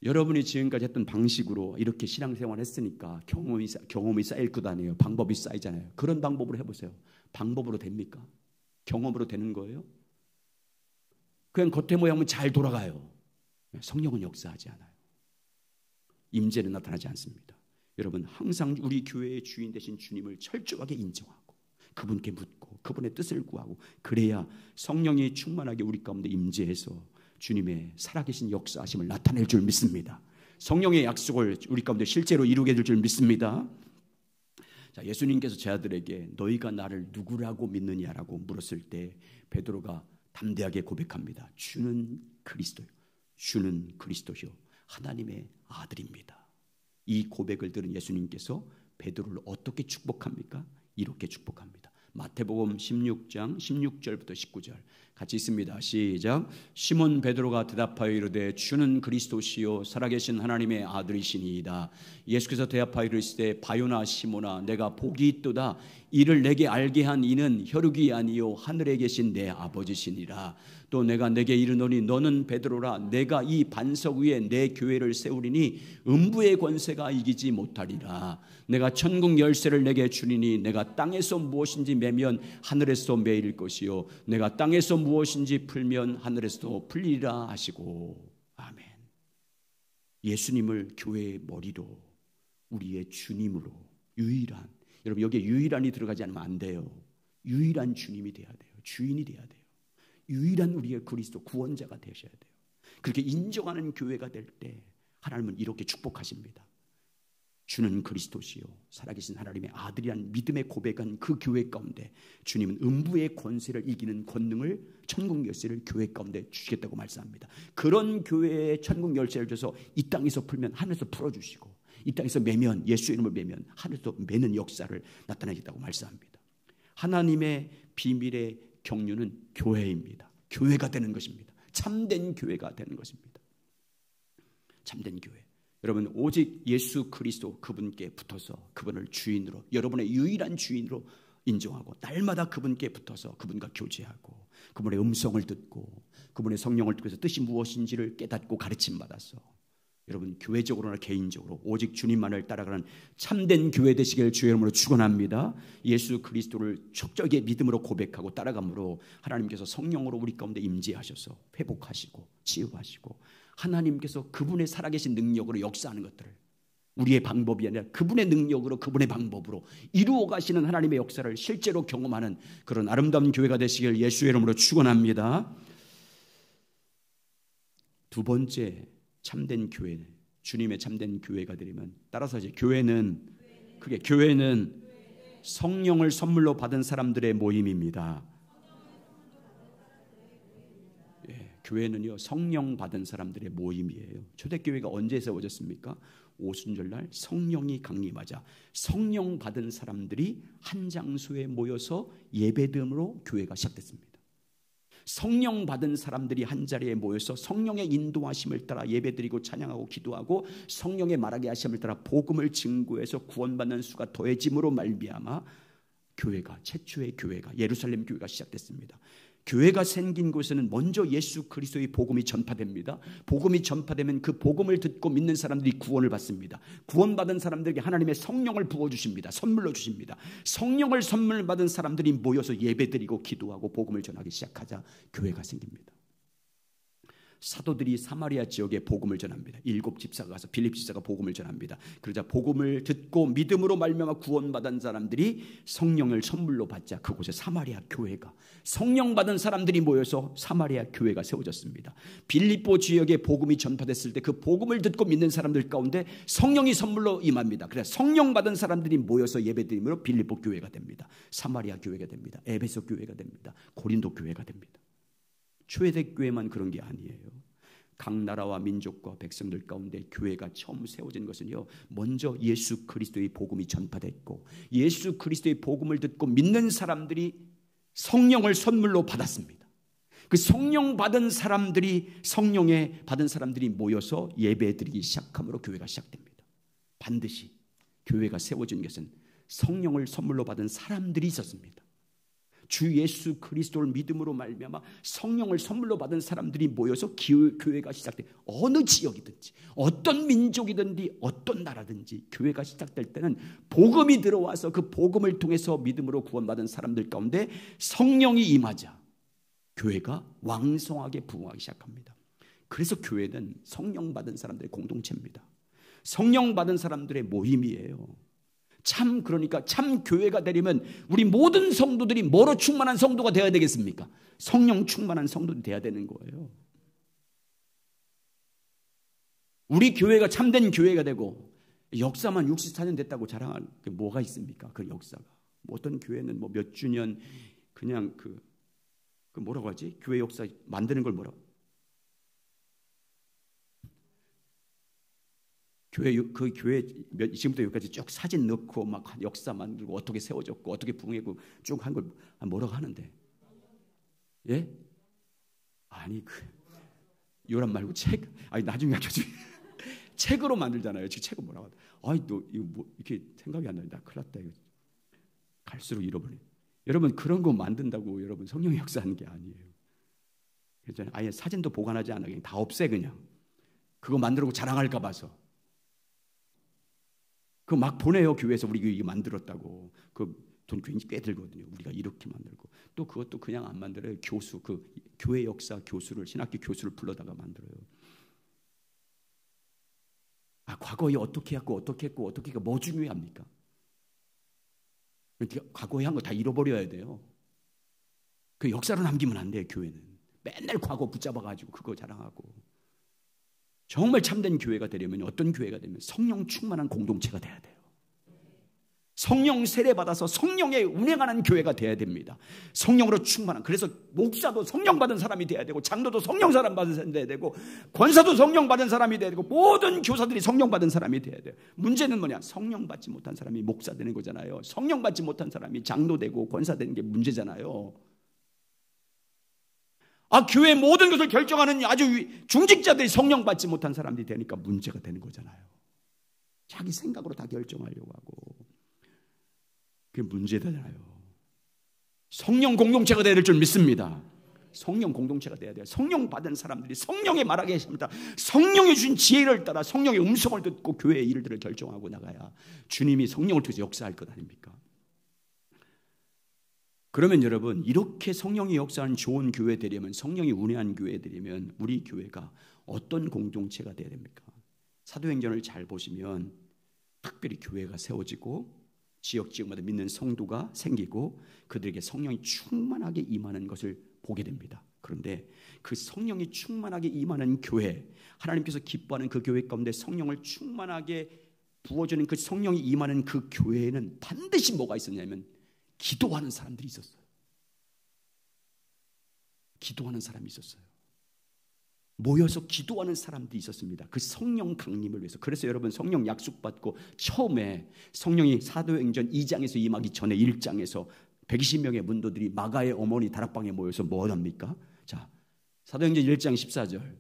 Speaker 1: 여러분이 지금까지 했던 방식으로 이렇게 신앙생활 했으니까 경험이 쌓일 것 아니에요. 방법이 쌓이잖아요. 그런 방법으로 해보세요. 방법으로 됩니까? 경험으로 되는 거예요? 그냥 겉에 모양은 잘 돌아가요. 성령은 역사하지 않아요. 임재는 나타나지 않습니다. 여러분 항상 우리 교회의 주인 되신 주님을 철저하게 인정하고 그분께 묻고 그분의 뜻을 구하고 그래야 성령이 충만하게 우리 가운데 임재해서 주님의 살아계신 역사하심을 나타낼 줄 믿습니다. 성령의 약속을 우리 가운데 실제로 이루게 될 줄 믿습니다. 자, 예수님께서 제 아들에게 너희가 나를 누구라고 믿느냐라고 물었을 때 베드로가 담대하게 고백합니다. 주는 그리스도요. 주는 그리스도요. 하나님의 아들입니다. 이 고백을 들은 예수님께서 베드로를 어떻게 축복합니까? 이렇게 축복합니다. 마태복음 16장 16절부터 19절 같이 있습니다. 시작. 시몬 베드로가 대답하여 이르되 주는 그리스도시요 살아계신 하나님의 아들이시니이다. 예수께서 대답하여 이르시되 바요나 시몬아 내가 복이 있도다. 이를 내게 알게 한 이는 혈육이 아니요 하늘에 계신 내 아버지시니라. 또 내가 내게 이르노니 너는 베드로라. 내가 이 반석 위에 내 교회를 세우리니 음부의 권세가 이기지 못하리라. 내가 천국 열쇠를 내게 주리니 내가 땅에서 무엇인지 매면 하늘에서 매일 것이요 내가 땅에서 무엇인지 풀면 하늘에서도 풀리리라 하시고. 아멘. 예수님을 교회의 머리로 우리의 주님으로 유일한, 여러분 여기에 유일한이 들어가지 않으면 안 돼요. 유일한 주님이 돼야 돼요. 주인이 돼야 돼요. 유일한 우리의 그리스도 구원자가 되셔야 돼요. 그렇게 인정하는 교회가 될 때 하나님은 이렇게 축복하십니다. 주는 그리스도시요 살아계신 하나님의 아들이란 믿음의 고백한 그 교회 가운데 주님은 음부의 권세를 이기는 권능을 천국 열쇠를 교회 가운데 주시겠다고 말씀합니다. 그런 교회에 천국 열쇠를 줘서 이 땅에서 풀면 하늘에서 풀어주시고 이 땅에서 매면 예수 이름을 매면 하늘에서 매는 역사를 나타내겠다고 말씀합니다. 하나님의 비밀의 경륜은 교회입니다. 교회가 되는 것입니다. 참된 교회가 되는 것입니다. 참된 교회. 여러분, 오직 예수 그리스도 그분께 붙어서 그분을 주인으로, 여러분의 유일한 주인으로 인정하고 날마다 그분께 붙어서 그분과 교제하고 그분의 음성을 듣고 그분의 성령을 통해서 뜻이 무엇인지를 깨닫고 가르침 받아서 여러분 교회적으로나 개인적으로 오직 주님만을 따라가는 참된 교회 되시길 주의 이름으로 축원합니다. 예수 그리스도를 촉적의 믿음으로 고백하고 따라감으로 하나님께서 성령으로 우리 가운데 임재하셔서 회복하시고 치유하시고 하나님께서 그분의 살아계신 능력으로 역사하는 것들을 우리의 방법이 아니라 그분의 능력으로 그분의 방법으로 이루어 가시는 하나님의 역사를 실제로 경험하는 그런 아름다운 교회가 되시길 예수의 이름으로 축원합니다. 두 번째, 참된 교회, 주님의 참된 교회가 되려면 따라서 이제 교회는 성령을 선물로 받은 사람들의 모임입니다. 교회는요, 성령 받은 사람들의 모임이에요. 초대교회가 언제 세워졌습니까? 오순절날 성령이 강림하자 성령 받은 사람들이 한 장소에 모여서 예배드림으로 교회가 시작됐습니다. 성령 받은 사람들이 한 자리에 모여서 성령의 인도하심을 따라 예배드리고 찬양하고 기도하고 성령의 말하게 하심을 따라 복음을 증거해서 구원받는 수가 더해짐으로 말미암아 교회가, 최초의 교회가, 예루살렘 교회가 시작됐습니다. 교회가 생긴 곳에는 먼저 예수 그리스도의 복음이 전파됩니다. 복음이 전파되면 그 복음을 듣고 믿는 사람들이 구원을 받습니다. 구원받은 사람들에게 하나님의 성령을 부어주십니다. 선물로 주십니다. 성령을 선물 받은 사람들이 모여서 예배드리고 기도하고 복음을 전하기 시작하자 교회가 생깁니다. 사도들이 사마리아 지역에 복음을 전합니다. 7 집사가 가서 빌립 집사가 복음을 전합니다. 그러자 복음을 듣고 믿음으로 말미암아 구원받은 사람들이 성령을 선물로 받자 그곳에 사마리아 교회가, 성령 받은 사람들이 모여서 사마리아 교회가 세워졌습니다. 빌립보 지역에 복음이 전파됐을 때 그 복음을 듣고 믿는 사람들 가운데 성령이 선물로 임합니다. 그래서 성령 받은 사람들이 모여서 예배드림으로 빌립보 교회가 됩니다. 사마리아 교회가 됩니다. 에베소 교회가 됩니다. 고린도 교회가 됩니다. 초대교회만 그런 게 아니에요. 각 나라와 민족과 백성들 가운데 교회가 처음 세워진 것은요, 먼저 예수 그리스도의 복음이 전파됐고 예수 그리스도의 복음을 듣고 믿는 사람들이 성령을 선물로 받았습니다. 그 성령 받은 사람들이, 성령에 받은 사람들이 모여서 예배드리기 시작함으로 교회가 시작됩니다. 반드시 교회가 세워진 것은 성령을 선물로 받은 사람들이 있었습니다. 주 예수 그리스도를 믿음으로 말미암아 성령을 선물로 받은 사람들이 모여서 교회가 시작돼. 어느 지역이든지 어떤 민족이든지 어떤 나라든지 교회가 시작될 때는 복음이 들어와서 그 복음을 통해서 믿음으로 구원받은 사람들 가운데 성령이 임하자 교회가 왕성하게 부흥하기 시작합니다. 그래서 교회는 성령 받은 사람들의 공동체입니다. 성령 받은 사람들의 모임이에요. 그러니까 참 교회가 되려면 우리 모든 성도들이 뭐로 충만한 성도가 되어야 되겠습니까? 성령 충만한 성도들이 되어야 되는 거예요. 우리 교회가 참된 교회가 되고 역사만 64년 됐다고 자랑할 게 뭐가 있습니까? 그 역사가. 어떤 교회는 뭐 몇 주년 그냥 그 뭐라고 하지? 교회 역사 만드는 걸 뭐라고? 그 교회 지금부터 여기까지 쭉 사진 넣고 막 역사 만들고 어떻게 세워졌고 어떻게 부흥했고 쭉 한 걸 뭐라고 하는데, 예? 아니 요람 말고 책, 아니 나중에 책으로 만들잖아요. 지금 책은 뭐라고? 아니 너 이거 뭐 이렇게 생각이 안 나는데 큰일 났다. 이거 갈수록 잃어버려. 여러분 그런 거 만든다고 여러분 성령의 역사하는 게 아니에요. 그래서 아예 사진도 보관하지 않아 그냥 다 없애 그냥. 그거 만들고 자랑할까 봐서. 그 막 보내요 교회에서 우리 이거 만들었다고. 그 돈 굉장히 꽤 들거든요. 우리가 이렇게 만들고 또 그것도 그냥 안 만들어요. 교수 그 교회 역사 교수를 신학교 교수를 불러다가 만들어요. 과거에 어떻게 했고 어떻게 했고 어떻게 했고 뭐 중요합니까? 과거에 한 거 다 잃어버려야 돼요. 그 역사로 남기면 안 돼요. 교회는 맨날 과거 붙잡아가지고 그거 자랑하고. 정말 참된 교회가 되려면 어떤 교회가 되면 성령 충만한 공동체가 돼야 돼요. 성령 세례 받아서 성령에 운행하는 교회가 돼야 됩니다. 성령으로 충만한. 그래서 목사도 성령 받은 사람이 돼야 되고, 장로도 성령 사람 받은 사람이 돼야 되고, 권사도 성령 받은 사람이 돼야 되고, 모든 교사들이 성령 받은 사람이 돼야 돼요. 문제는 뭐냐? 성령 받지 못한 사람이 목사 되는 거잖아요. 성령 받지 못한 사람이 장로 되고 권사 되는 게 문제잖아요. 교회 모든 것을 결정하는 아주 중직자들이 성령 받지 못한 사람들이 되니까 문제가 되는 거잖아요. 자기 생각으로 다 결정하려고 하고. 그게 문제잖아요. 성령 공동체가 돼야 될 줄 믿습니다. 성령 공동체가 돼야 돼요. 성령 받은 사람들이 성령의 말하게 하십니다. 성령이 주신 지혜를 따라 성령의 음성을 듣고 교회의 일들을 결정하고 나가야 주님이 성령을 통해서 역사할 것 아닙니까? 그러면 여러분, 이렇게 성령이 역사하는 좋은 교회 되려면, 성령이 운행한 교회 되려면 우리 교회가 어떤 공동체가 돼야 됩니까? 사도행전을 잘 보시면 특별히 교회가 세워지고 지역마다 믿는 성도가 생기고 그들에게 성령이 충만하게 임하는 것을 보게 됩니다. 그런데 그 성령이 충만하게 임하는 교회, 하나님께서 기뻐하는 그 교회 가운데 성령을 충만하게 부어주는 그 성령이 임하는 그 교회에는 반드시 뭐가 있었냐면 기도하는 사람들이 있었어요. 기도하는 사람이 있었어요. 모여서 기도하는 사람들이 있었습니다. 그 성령 강림을 위해서. 그래서 여러분, 성령 약속받고 처음에 성령이 사도행전 2장에서 임하기 전에 1장에서 120명의 문도들이 마가의 어머니 다락방에 모여서 뭐 합니까? 자, 사도행전 1장 14절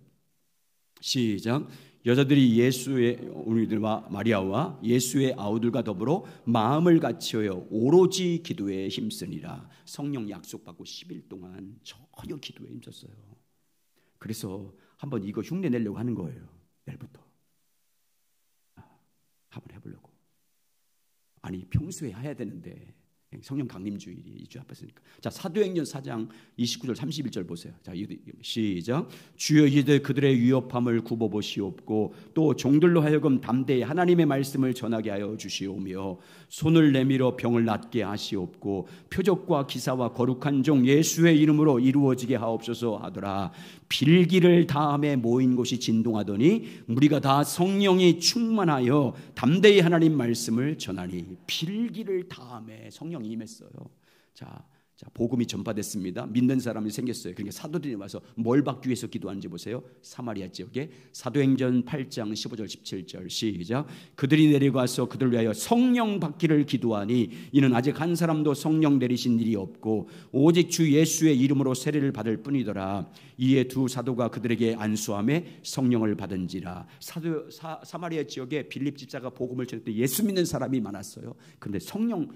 Speaker 1: 시작. 여자들이 우리들과 마리아와 예수의 아우들과 더불어 마음을 같이하여 오로지 기도에 힘쓰니라. 성령 약속받고 10일 동안 전혀 기도에 힘썼어요. 그래서 한번 이거 흉내 내려고 하는 거예요. 내일부터 한번 해보려고. 아니, 평소에 해야 되는데 성령 강림주일이 2주 앞에 있으니까. 자, 사도행전 4장 29절 31절 보세요. 자, 시작. 주여 이들 그들의 위협함을 굽어보시옵고 또 종들로 하여금 담대히 하나님의 말씀을 전하게 하여 주시오며 손을 내밀어 병을 낫게 하시옵고 표적과 기사와 거룩한 종 예수의 이름으로 이루어지게 하옵소서 하더라. 빌기를 다함에 모인 곳이 진동하더니 무리가 다 성령이 충만하여 담대히 하나님 말씀을 전하니. 빌기를 다함에 성령이 임했어요. 자, 복음이 전파됐습니다. 믿는 사람이 생겼어요. 그러니까 사도들이 와서 뭘 받기 위해서 기도하는지 보세요. 사마리아 지역에. 사도행전 8장 15절 17절 시작. 그들이 내려가서 그들을 위하여 성령 받기를 기도하니 이는 아직 한 사람도 성령 내리신 일이 없고 오직 주 예수의 이름으로 세례를 받을 뿐이더라. 이에 두 사도가 그들에게 안수함에 성령을 받은지라. 사마리아 지역에 빌립 집사가 복음을 전할 때 예수 믿는 사람이 많았어요. 그런데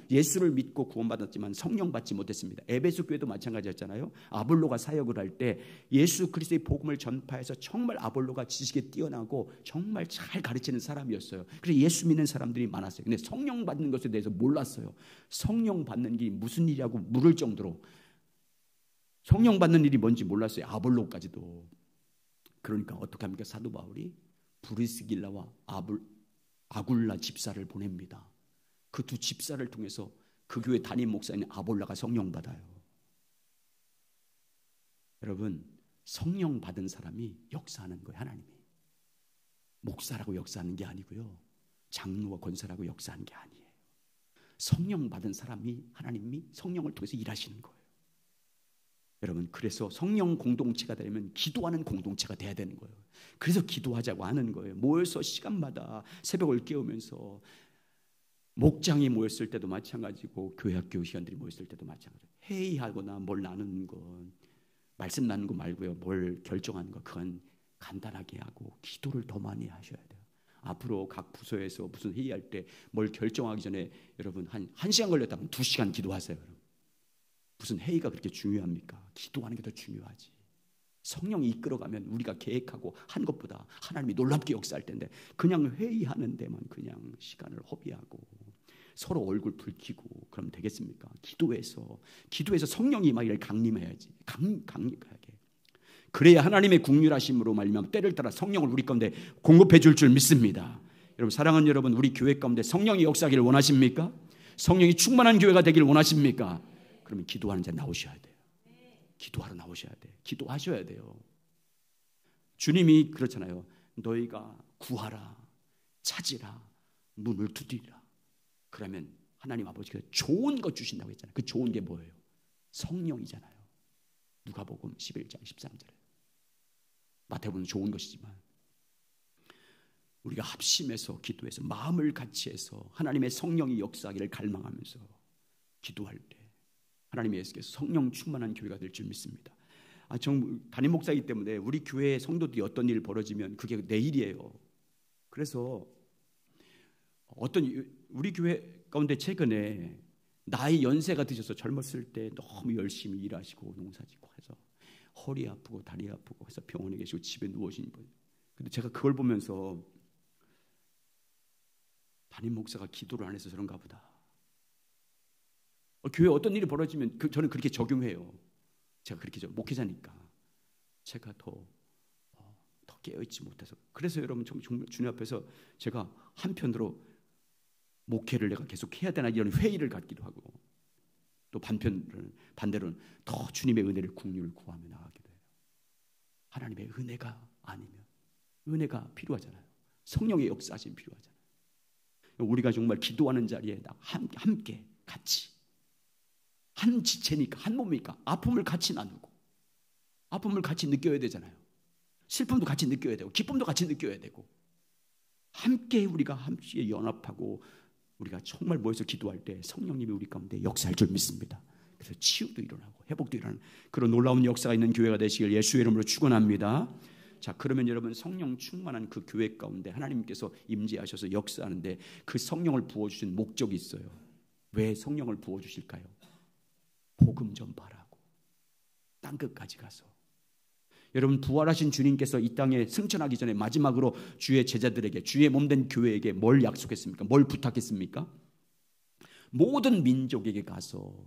Speaker 1: 예수를 믿고 구원받았지만 성령 받지 못했습니다. 에베소 교회도 마찬가지였잖아요. 아볼로가 사역을 할 때 예수 그리스도의 복음을 전파해서 정말 아볼로가 지식에 뛰어나고 정말 잘 가르치는 사람이었어요. 그래서 예수 믿는 사람들이 많았어요. 근데 성령 받는 것에 대해서 몰랐어요. 성령 받는 게 무슨 일이라고 물을 정도로 성령 받는 일이 뭔지 몰랐어요. 아볼로까지도. 그러니까 어떻게 합니까? 사도 바울이 브리스길라와 아굴라 집사를 보냅니다. 그 두 집사를 통해서 그 교회 담임 목사인 아볼라가 성령 받아요. 여러분, 성령 받은 사람이 역사하는 거예요. 하나님이. 목사라고 역사하는 게 아니고요. 장로와 권사라고 역사하는 게 아니에요. 성령 받은 사람이 하나님이 성령을 통해서 일하시는 거예요. 여러분, 그래서 성령 공동체가 되려면 기도하는 공동체가 돼야 되는 거예요. 그래서 기도하자고 하는 거예요. 모여서 시간마다 새벽을 깨우면서 목장이 모였을 때도 마찬가지고 교회 학교 시간들이 모였을 때도 마찬가지고 회의하거나 뭘 나누는 건 말씀 나누는 거 말고요. 뭘 결정하는 거 그건 간단하게 하고 기도를 더 많이 하셔야 돼요. 앞으로 각 부서에서 무슨 회의할 때 뭘 결정하기 전에 여러분 한 시간 걸렸다면 2시간 기도하세요. 무슨 회의가 그렇게 중요합니까? 기도하는 게 더 중요하지. 성령이 이끌어가면 우리가 계획하고 한 것보다 하나님이 놀랍게 역사할 텐데 그냥 회의하는 데만 그냥 시간을 허비하고 서로 얼굴 붉히고 그러면 되겠습니까? 기도해서 성령이 임하기를 강림해야지. 강력하게. 그래야 하나님의 국률하심으로 말미암아 때를 따라 성령을 우리 가운데 공급해 줄 믿습니다. 여러분, 사랑하는 여러분, 우리 교회 가운데 성령이 역사하기를 원하십니까? 성령이 충만한 교회가 되기를 원하십니까? 그러면 기도하는 자 나오셔야 돼요. 기도하러 나오셔야 돼요. 기도하셔야 돼요. 주님이 그렇잖아요. 너희가 구하라, 찾으라, 문을 두드리라. 그러면 하나님 아버지가 좋은 것 주신다고 했잖아요. 그 좋은 게 뭐예요? 성령이잖아요. 누가복음 11장 13절에. 마태복음은 좋은 것이지만 우리가 합심해서 기도해서 마음을 같이해서 하나님의 성령이 역사하기를 갈망하면서 기도할 때 하나님의 예수께서 성령 충만한 교회가 될 줄 믿습니다. 담임 목사이기 때문에 우리 교회의 성도들이 어떤 일 벌어지면 그게 내일이에요. 그래서 우리 교회 가운데 최근에 나이 연세가 드셔서 젊었을 때 너무 열심히 일하시고 농사짓고 해서 허리 아프고 다리 아프고 해서 병원에 계시고 집에 누우신 분. 근데 제가 그걸 보면서 담임 목사가 기도를 안 해서 그런가 보다. 교회에 어떤 일이 벌어지면 저는 그렇게 적용해요. 제가 그렇게 목회자니까 제가 더 깨어있지 못해서. 그래서 여러분 주님 앞에서 제가 한편으로 목회를 내가 계속 해야 되나 이런 회의를 갖기도 하고, 또 반대로는 더 주님의 은혜를 긍휼을 구하며 나가기도 해요. 하나님의 은혜가 아니면 은혜가 필요하잖아요. 성령의 역사하심 필요하잖아요. 우리가 정말 기도하는 자리에 함께 같이 한 지체니까 한 몸이니까 아픔을 같이 나누고 아픔을 같이 느껴야 되잖아요. 슬픔도 같이 느껴야 되고 기쁨도 같이 느껴야 되고 함께 우리가 함께 연합하고 우리가 정말 모여서 기도할 때 성령님이 우리 가운데 역사할 줄 믿습니다. 그래서 치유도 일어나고 회복도 일어나는 그런 놀라운 역사가 있는 교회가 되시길 예수의 이름으로 축원합니다. 자, 그러면 여러분 성령 충만한 그 교회 가운데 하나님께서 임재하셔서 역사하는데 그 성령을 부어주신 목적이 있어요. 왜 성령을 부어주실까요? 복음 전파라고. 땅끝까지 가서. 여러분 부활하신 주님께서 이 땅에 승천하기 전에 마지막으로 주의 제자들에게 주의 몸된 교회에게 뭘 약속했습니까? 뭘 부탁했습니까? 모든 민족에게 가서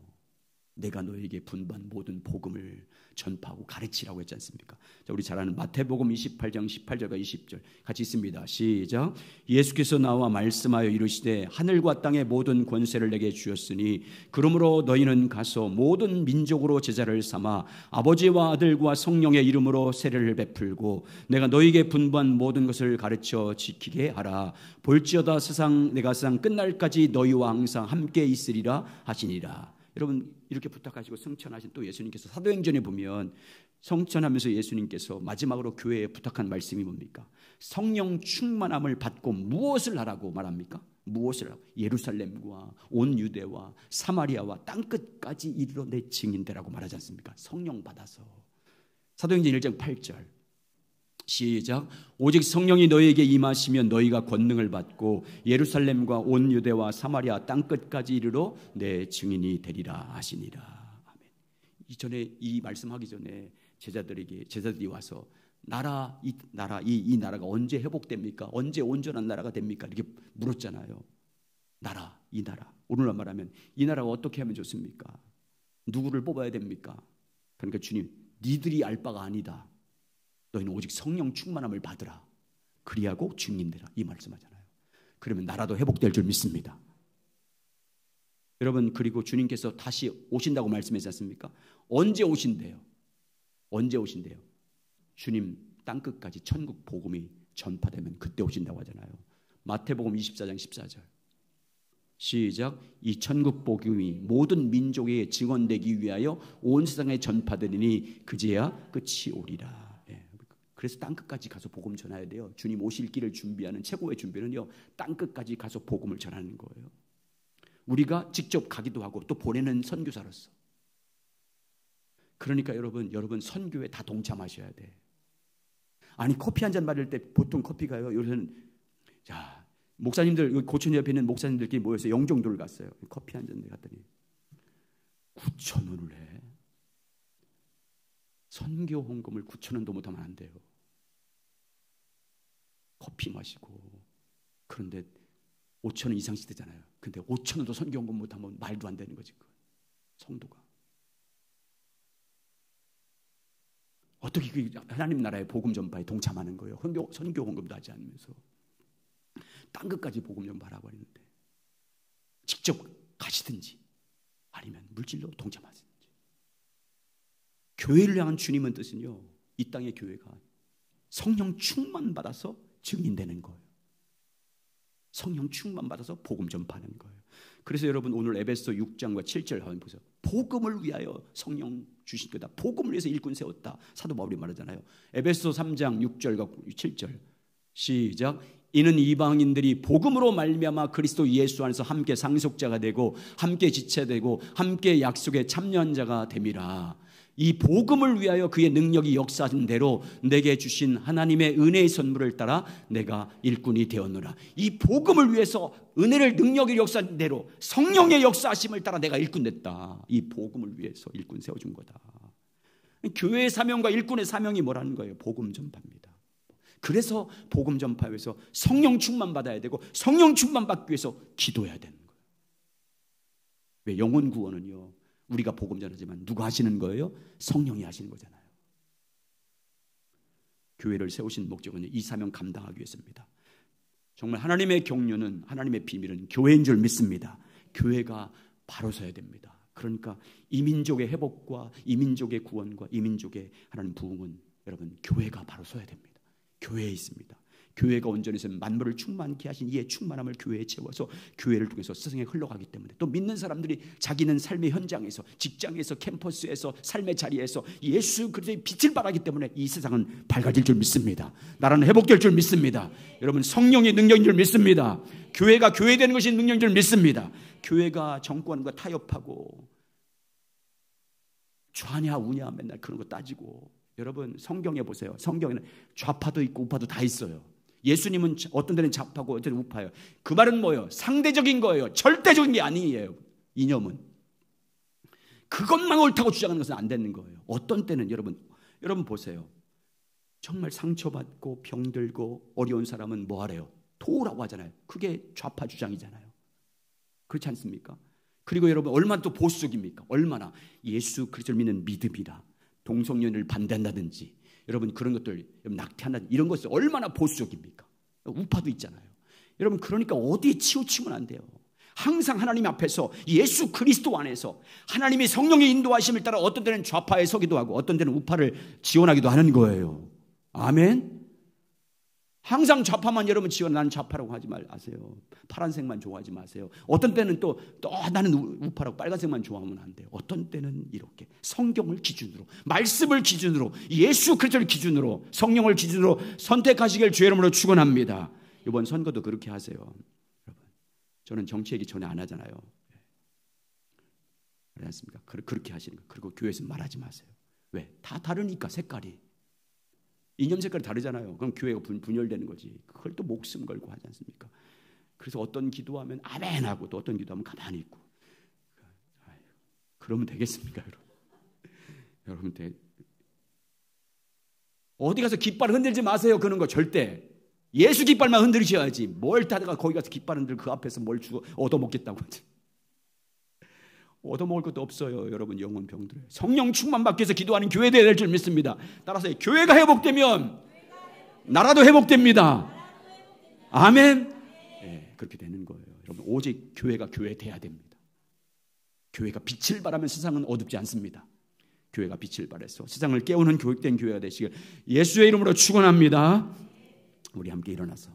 Speaker 1: 내가 너에게 분부한 모든 복음을 전파하고 가르치라고 했지 않습니까? 자, 우리 잘 아는 마태복음 28장 18절과 20절 같이 있습니다. 시작. 예수께서 나와 말씀하여 이르시되 하늘과 땅의 모든 권세를 내게 주었으니 그러므로 너희는 가서 모든 민족으로 제자를 삼아 아버지와 아들과 성령의 이름으로 세례를 베풀고 내가 너희에게 분부한 모든 것을 가르쳐 지키게 하라. 볼지어다 내가 세상 끝날까지 너희와 항상 함께 있으리라 하시니라. 여러분 이렇게 부탁하시고 성천하신 또 예수님께서 사도행전에 보면 성천하면서 예수님께서 마지막으로 교회에 부탁한 말씀이 뭡니까? 성령 충만함을 받고 무엇을 하라고 말합니까? 무엇을 하고? 예루살렘과 온 유대와 사마리아와 땅끝까지 이르러 내 증인되라고 말하지 않습니까? 성령 받아서. 사도행전 1장 8절 시작. 오직 성령이 너희에게 임하시면 너희가 권능을 받고 예루살렘과 온 유대와 사마리아 땅끝까지 이르러 내 증인이 되리라 하시니라. 아멘. 이전에 이 말씀하기 전에 제자들이 와서 이 나라가 언제 회복됩니까? 언제 온전한 나라가 됩니까? 이렇게 물었잖아요. 이 나라. 오늘날 말하면 이 나라가 어떻게 하면 좋습니까? 누구를 뽑아야 됩니까? 그러니까 주님, 니들이 알 바가 아니다. 너희는 오직 성령 충만함을 받으라. 그리하고 증인되라. 이 말씀하잖아요. 그러면 나라도 회복될 줄 믿습니다. 여러분 그리고 주님께서 다시 오신다고 말씀하지 않습니까? 언제 오신대요? 언제 오신대요? 주님 땅끝까지 천국 복음이 전파되면 그때 오신다고 하잖아요. 마태복음 24장 14절 시작. 이 천국 복음이 모든 민족에 증언되기 위하여 온 세상에 전파되리니 그제야 끝이 오리라. 그래서 땅끝까지 가서 복음 전해야 돼요. 주님 오실 길을 준비하는 최고의 준비는요, 땅끝까지 가서 복음을 전하는 거예요. 우리가 직접 가기도 하고 또 보내는 선교사로서. 그러니까 여러분 선교에 다 동참하셔야 돼. 아니 커피 한 잔 마실 때 보통 커피가요. 요새는 자 목사님들 고천 옆에 있는 목사님들끼리 모여서 영종도를 갔어요. 커피 한 잔 갔더니 9,000원을 해. 선교 헌금을 9,000원도 못하면 안 돼요. 커피 마시고. 그런데 5,000원 이상씩 되잖아요. 근데 5,000원도 선교 헌금 못하면 말도 안 되는 거지. 성도가 어떻게 하나님 나라의 복음 전파에 동참하는 거예요? 선교 헌금도 하지 않으면서 땅끝까지 복음 전파라고 하는데 직접 가시든지 아니면 물질로 동참하든지. 교회를 향한 주님의 뜻은요, 이 땅의 교회가 성령 충만 받아서 증인되는 거예요. 성령 충만 받아서 복음 전파하는 거예요. 그래서 여러분 오늘 에베소 6장과 7절 한번 보세요. 복음을 위하여 성령 주신 거다. 복음을 위해서 일꾼 세웠다. 사도 바울이 말하잖아요. 에베소 3장 6절과 7절 시작. 이는 이방인들이 복음으로 말미암아 그리스도 예수 안에서 함께 상속자가 되고 함께 지체되고 함께 약속의 참여자가 됨이라. 이 복음을 위하여 그의 능력이 역사하신 대로 내게 주신 하나님의 은혜의 선물을 따라 내가 일꾼이 되었노라. 이 복음을 위해서 은혜를 능력이 역사하신 대로 성령의 역사하심을 따라 내가 일꾼 됐다. 이 복음을 위해서 일꾼 세워준 거다. 교회의 사명과 일꾼의 사명이 뭐라는 거예요? 복음 전파입니다. 그래서 복음 전파에 위해서 성령 충만 받아야 되고 성령 충만 받기 위해서 기도해야 되는 거예요. 왜? 영혼 구원은요, 우리가 복음 전하지만 누가 하시는 거예요? 성령이 하시는 거잖아요. 교회를 세우신 목적은 이 사명 감당하기 위해서입니다. 정말 하나님의 경륜은, 하나님의 비밀은 교회인 줄 믿습니다. 교회가 바로 서야 됩니다. 그러니까 이 민족의 회복과 이 민족의 구원과 이 민족의 하나님 부흥은 여러분 교회가 바로 서야 됩니다. 교회에 있습니다. 교회가 온전히 있으면 만물을 충만케 하신 이의 충만함을 교회에 채워서 교회를 통해서 세상에 흘러가기 때문에, 또 믿는 사람들이 자기는 삶의 현장에서, 직장에서, 캠퍼스에서, 삶의 자리에서 예수 그리스도의 빛을 발하기 때문에 이 세상은 밝아질 줄 믿습니다. 나라는 회복될 줄 믿습니다. 여러분 성령의 능력인 줄 믿습니다. 교회가 교회되는 것이 능력인 줄 믿습니다. 교회가 정권과 타협하고 좌냐 우냐 맨날 그런 거 따지고, 여러분 성경에 보세요. 성경에는 좌파도 있고 우파도 다 있어요. 예수님은 어떤 데는 좌파고 어떤 데는 우파예요. 그 말은 뭐예요? 상대적인 거예요. 절대적인 게 아니에요. 이념은 그것만 옳다고 주장하는 것은 안 되는 거예요. 어떤 때는 여러분 보세요. 정말 상처받고 병들고 어려운 사람은 뭐 하래요? 도우라고 하잖아요. 그게 좌파 주장이잖아요. 그렇지 않습니까? 그리고 여러분 얼마나 또 보수적입니까? 얼마나 예수 그리스도를 믿는 믿음이라 동성연애를 반대한다든지, 여러분 그런 것들 낙태한다 이런 것이 얼마나 보수적입니까? 우파도 있잖아요. 여러분 그러니까 어디에 치우치면 안 돼요. 항상 하나님 앞에서 예수 그리스도 안에서 하나님의 성령의 인도하심을 따라 어떤 때는 좌파에 서기도 하고 어떤 때는 우파를 지원하기도 하는 거예요. 아멘. 항상 좌파만 여러분 지원, 나는 좌파라고 하지 마세요. 파란색만 좋아하지 마세요. 어떤 때는 또 나는 우파라고 빨간색만 좋아하면 안 돼요. 어떤 때는 이렇게 성경을 기준으로, 말씀을 기준으로, 예수 그리스도를 기준으로, 성령을 기준으로 선택하시길 주의 이름으로 축원합니다. 이번 선거도 그렇게 하세요. 여러분, 저는 정치 얘기 전혀 안 하잖아요. 그렇지 않습니까? 그렇게 하시는 거. 그리고 교회에서 말하지 마세요. 왜? 다 다르니까 색깔이. 이념 색깔이 다르잖아요. 그럼 교회가 분열되는 거지. 그걸 또 목숨 걸고 하지 않습니까? 그래서 어떤 기도하면 아멘 하고 또 어떤 기도하면 가만히 있고. 그러면 되겠습니까, 여러분? 어디 가서 깃발 흔들지 마세요. 그런 거 절대. 예수 깃발만 흔들으셔야지. 뭘 타다가 거기 가서 깃발 흔들 그 앞에서 뭘 주고 얻어먹겠다고 하지. 얻어먹을 것도 없어요. 여러분 영혼 병들어요. 성령 충만 받기 위해서 기도하는 교회 되어야 될 줄 믿습니다. 따라서 교회가 회복되면 나라도 회복됩니다. 아멘. 네, 그렇게 되는 거예요. 여러분 오직 교회가 교회 돼야 됩니다. 교회가 빛을 발하면 세상은 어둡지 않습니다. 교회가 빛을 발해서 세상을 깨우는 교육된 교회가 되시길 예수의 이름으로 축원합니다. 우리 함께 일어나서